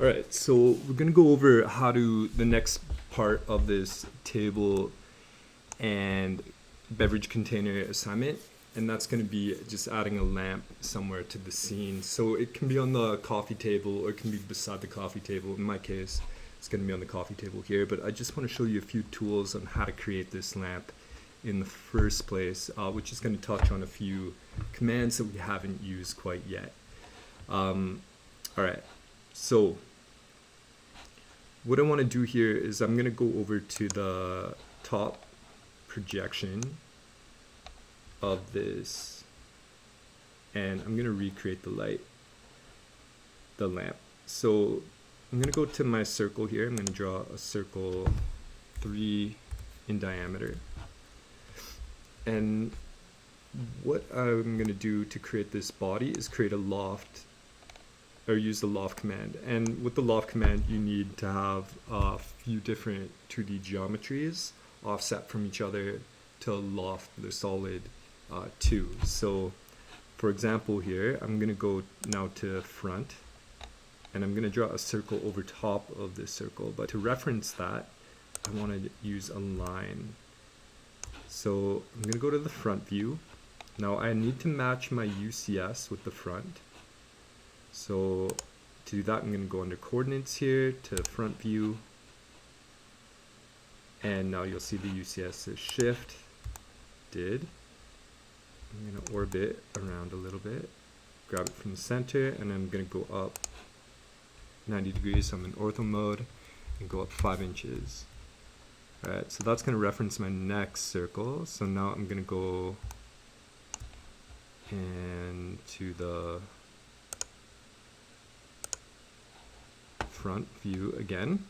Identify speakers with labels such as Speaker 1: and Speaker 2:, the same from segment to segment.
Speaker 1: All right, so we're gonna go over how to the next part of this table and beverage container assignment, and that's gonna be just adding a lamp somewhere to the scene. So it can be on the coffee table or it can be beside the coffee table. In my case, it's gonna be on the coffee table here, but I just want to show you a few tools on how to create this lamp in the first place, which is gonna touch on a few commands that we haven't used quite yet. All right, so what I want to do here is I'm going to go over to the top projection of this, and I'm going to recreate the lamp. So I'm going to go to my circle here. I'm going to draw a circle 3 in diameter. And what I'm going to do to create this body is create a loft, or use the loft command. And with the loft command, you need to have a few different 2D geometries offset from each other to loft the solid 2. So for example here, I'm gonna go now to front, and I'm gonna draw a circle over top of this circle. But to reference that, I wanna use a line. So I'm gonna go to the front view. Now I need to match my UCS with the front. So to do that, I'm going to go under coordinates here to front view, and now you'll see the UCS is shift, I'm going to orbit around a little bit, grab it from the center, and I'm going to go up 90 degrees, so I'm in ortho mode, and go up 5 inches. Alright, so that's going to reference my next circle. So now I'm going to go into the front view again.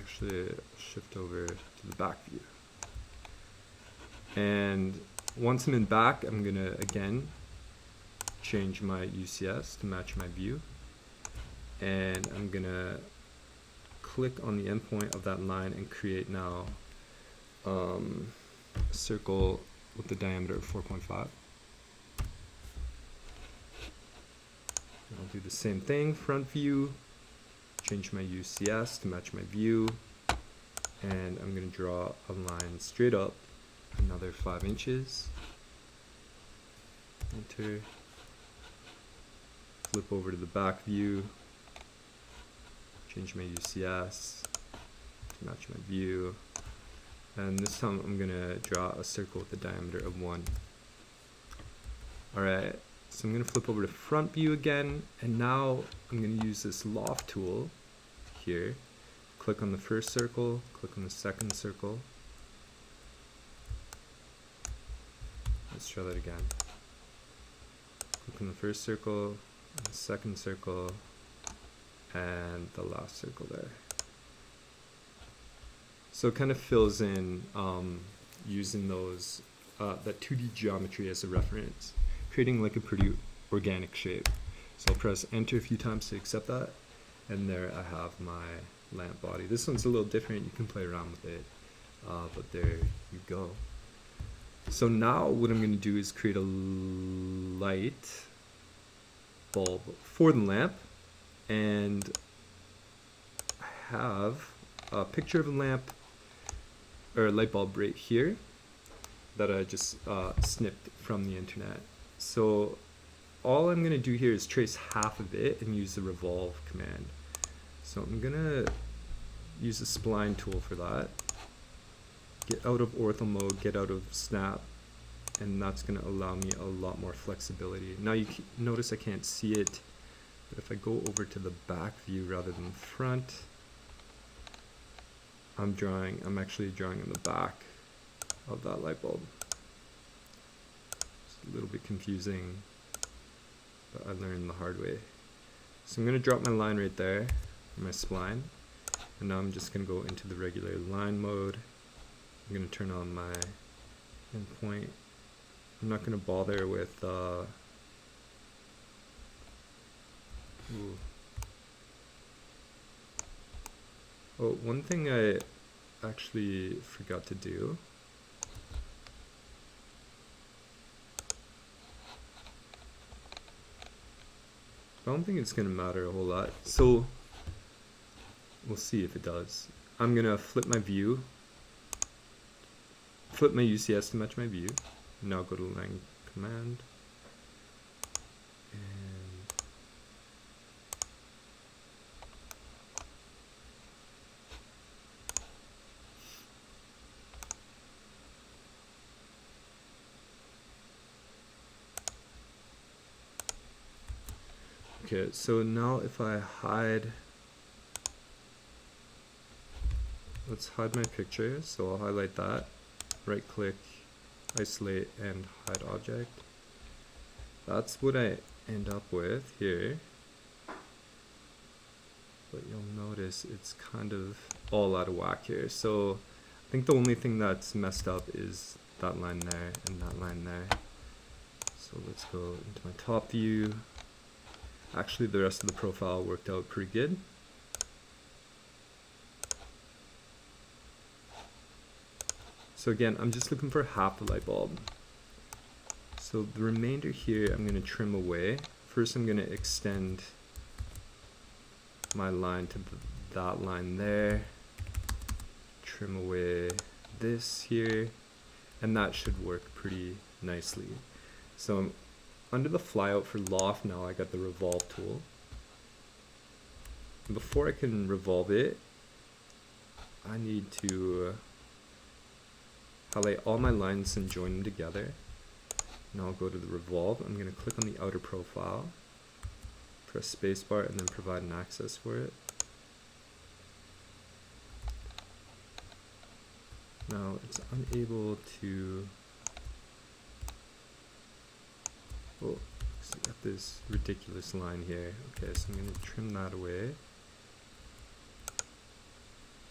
Speaker 1: Actually, shift over to the back view. And once I'm in back, I'm gonna again change my UCS to match my view. And I'm gonna click on the endpoint of that line and create now a circle with the diameter of 4.5. I'll do the same thing, front view, change my UCS to match my view, and I'm going to draw a line straight up, another 5 inches, enter, flip over to the back view, change my UCS to match my view, and this time I'm going to draw a circle with a diameter of 1. Alright. So I'm going to flip over to front view again, and now I'm going to use this loft tool here. Click on the first circle, click on the second circle. Let's try that again. Click on the first circle, the second circle, and the last circle there. So it kind of fills in using those that 2D geometry as a reference, creating like a pretty organic shape. So I'll press enter a few times to accept that, and there I have my lamp body. This one's a little different, you can play around with it, but there you go. So now what I'm going to do is create a light bulb for the lamp, and I have a picture of a lamp or a light bulb right here that I just snipped from the internet. So all I'm going to do here is trace half of it and use the revolve command. So I'm going to use the spline tool for that. Get out of ortho mode, get out of snap, and that's going to allow me a lot more flexibility. Now you notice I can't see it, but if I go over to the back view rather than front, I'm actually drawing in the back of that light bulb. A little bit confusing, but I learned the hard way. So I'm going to drop my line right there, my spline, and now I'm just going to go into the regular line mode. I'm going to turn on my endpoint. I'm not going to bother with oh, one thing I actually forgot to do I don't think it's gonna matter a whole lot. So we'll see if it does. I'm gonna flip my view, flip my UCS to match my view. Now go to line command. And okay, so now if I hide, let's hide my picture. So I'll highlight that, right click, isolate, and hide object. That's what I end up with here. But you'll notice it's kind of all out of whack here. So I think the only thing that's messed up is that line there and that line there. So let's go into my top view. Actually, the rest of the profile worked out pretty good. So again, I'm just looking for half the light bulb. So the remainder here, I'm going to trim away. First, I'm going to extend my line to that line there. Trim away this here, and that should work pretty nicely. So I'm under the flyout for loft now. I got the revolve tool. And before I can revolve it, I need to highlight all my lines and join them together. Now I'll go to the revolve. I'm going to click on the outer profile, press spacebar, and then provide an access for it. Now it's unable to, oh, so I got this ridiculous line here. Okay, so I'm going to trim that away,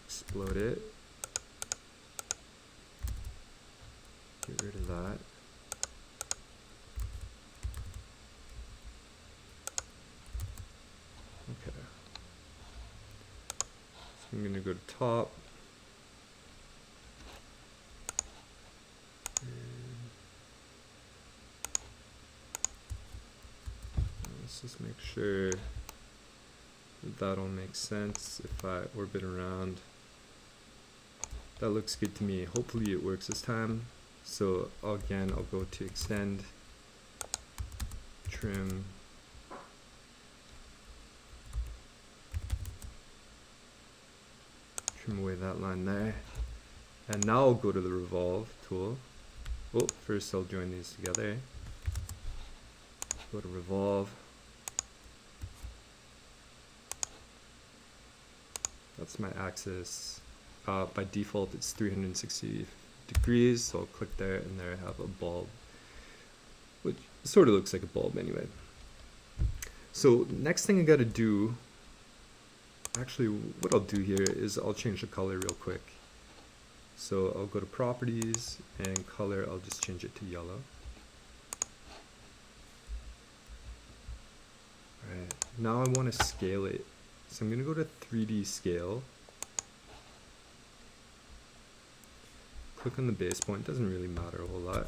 Speaker 1: explode it, get rid of that. Okay, so I'm going to go to top, and let's just make sure that all makes sense. If I orbit around, that looks good to me. Hopefully it works this time. So again, I'll go to extend, trim, trim away that line there, and now I'll go to the revolve tool. Oh, first I'll join these together. Go to revolve. That's my axis. By default it's 360 degrees, so I'll click there, and there I have a bulb, which sort of looks like a bulb anyway. So next thing I gotta do, actually what I'll do here is I'll change the color real quick. So I'll go to properties, and color, I'll just change it to yellow. Alright, now I want to scale it. So I'm going to go to 3D scale. Click on the base point, doesn't really matter a whole lot.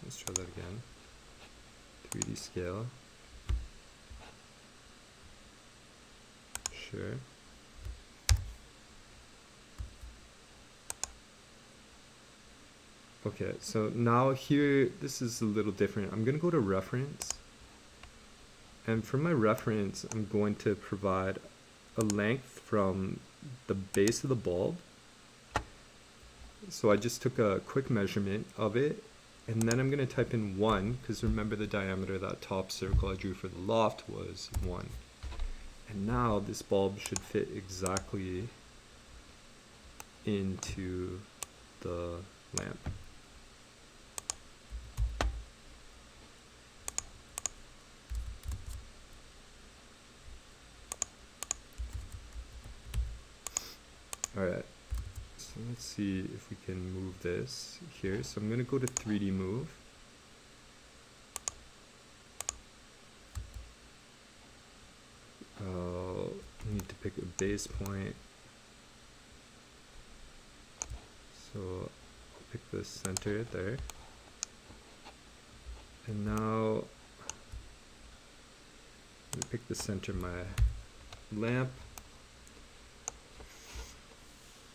Speaker 1: Let's try that again. 3D scale. Sure. Okay, so now here, this is a little different. I'm going to go to reference. And for my reference, I'm going to provide a length from the base of the bulb. So I just took a quick measurement of it. And then I'm going to type in 1, because remember the diameter of that top circle I drew for the loft was 1. And now this bulb should fit exactly into the lamp. Alright, so let's see if we can move this here. So I'm going to go to 3D move. I need to pick a base point. So I'll pick the center there. And now I'm gonna pick the center of my lamp.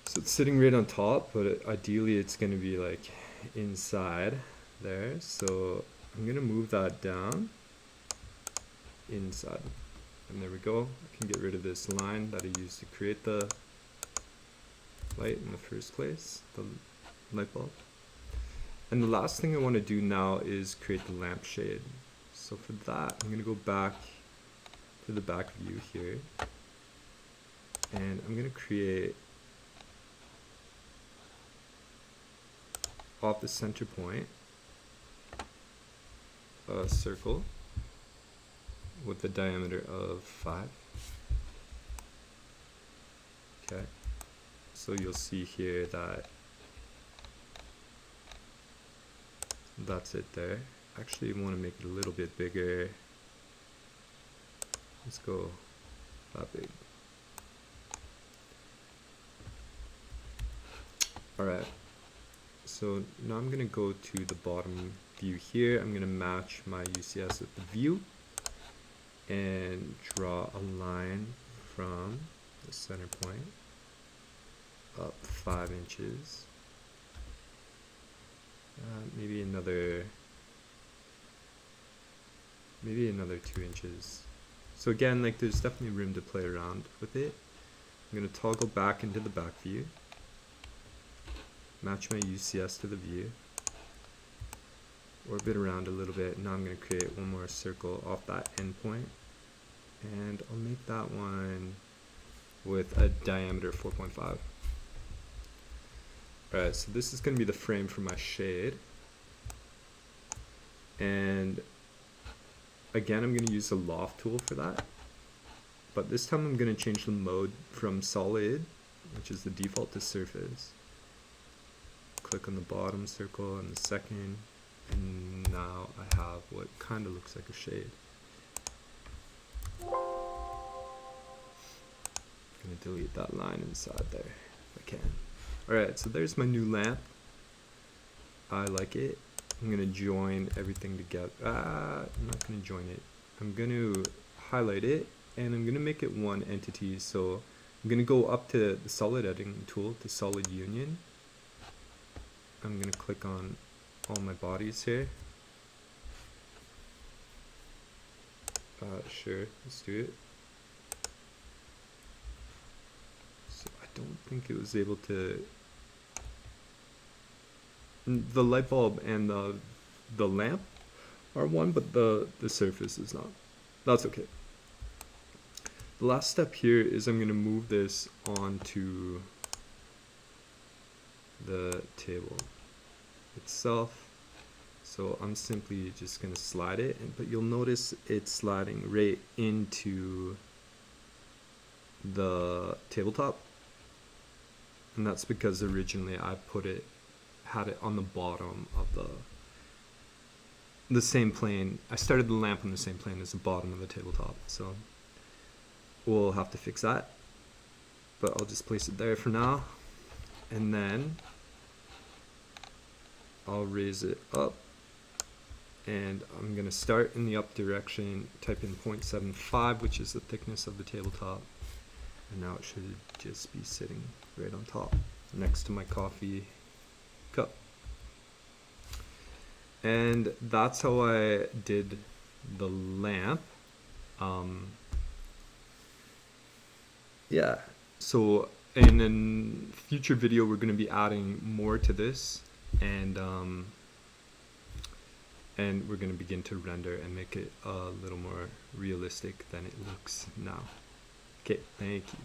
Speaker 1: So it's sitting right on top, but ideally it's gonna be like inside there. So I'm gonna move that down inside. And there we go. I can get rid of this line that I used to create the light in the first place, the light bulb. And the last thing I want to do now is create the lampshade. So for that, I'm going to go back to the back view here. And I'm going to create, off the center point, a circle with a diameter of 5. Okay, so you'll see here that that's it there. Actually, you want to make it a little bit bigger. Let's go that big. Alright, so now I'm going to go to the bottom view here. I'm going to match my UCS with the view and draw a line from the center point up 5 inches. Maybe another 2 inches. So again, like, there's definitely room to play around with it. I'm going to toggle back into the back view, match my UCS to the view, orbit around a little bit. Now I'm going to create one more circle off that end point, and I'll make that one with a diameter of 4.5. Alright, so this is going to be the frame for my shade. And again, I'm going to use the loft tool for that. But this time I'm going to change the mode from solid, which is the default, to surface. Click on the bottom circle and the second, and now I have what kind of looks like a shade. I'm going to delete that line inside there if I can. Alright, so there's my new lamp. I like it. I'm going to join everything together. I'm not going to join it. I'm going to highlight it, and I'm going to make it one entity. So I'm going to go up to the solid editing tool, to solid union. I'm going to click on all my bodies here. Sure, let's do it. So I don't think it was able to. The light bulb and the lamp are one, but the surface is not. That's okay. The last step here is I'm going to move this onto the table itself. So I'm simply just going to slide it, but you'll notice it's sliding right into the tabletop. And that's because originally I had it on the bottom of the same plane. I started the lamp on the same plane as the bottom of the tabletop, so we'll have to fix that, but I'll just place it there for now, and then I'll raise it up, and I'm going to start in the up direction, type in 0.75, which is the thickness of the tabletop, and now it should just be sitting right on top next to my coffee cup. And that's how I did the lamp. Yeah, so in a future video we're going to be adding more to this, and we're going to begin to render and make it a little more realistic than it looks now. Okay, thank you.